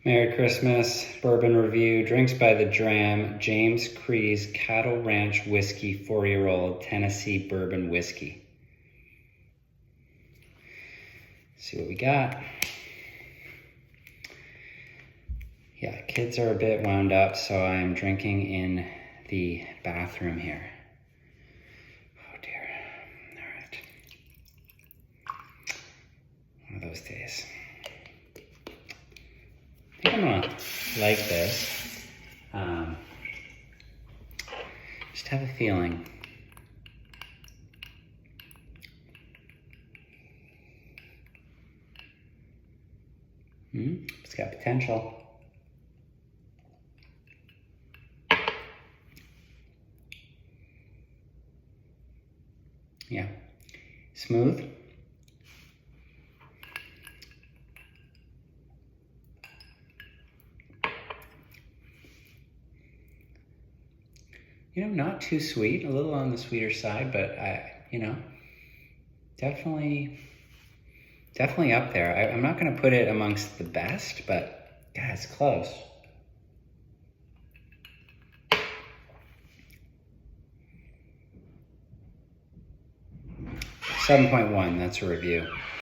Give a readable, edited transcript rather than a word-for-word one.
Merry Christmas, Bourbon Review, drinks by the dram, James Cree's Cattle Ranch Whiskey 4-year-old Tennessee Bourbon Whiskey. See what we got. Yeah, kids are a bit wound up, so I'm drinking in the bathroom here. Oh dear, all right. One of those days. I think I'm gonna like this. Just have a feeling. It's got potential. Yeah, smooth. You know, not too sweet, a little on the sweeter side, but definitely up there. I'm not gonna put it amongst the best, but yeah, it's close. 7.1, that's a review.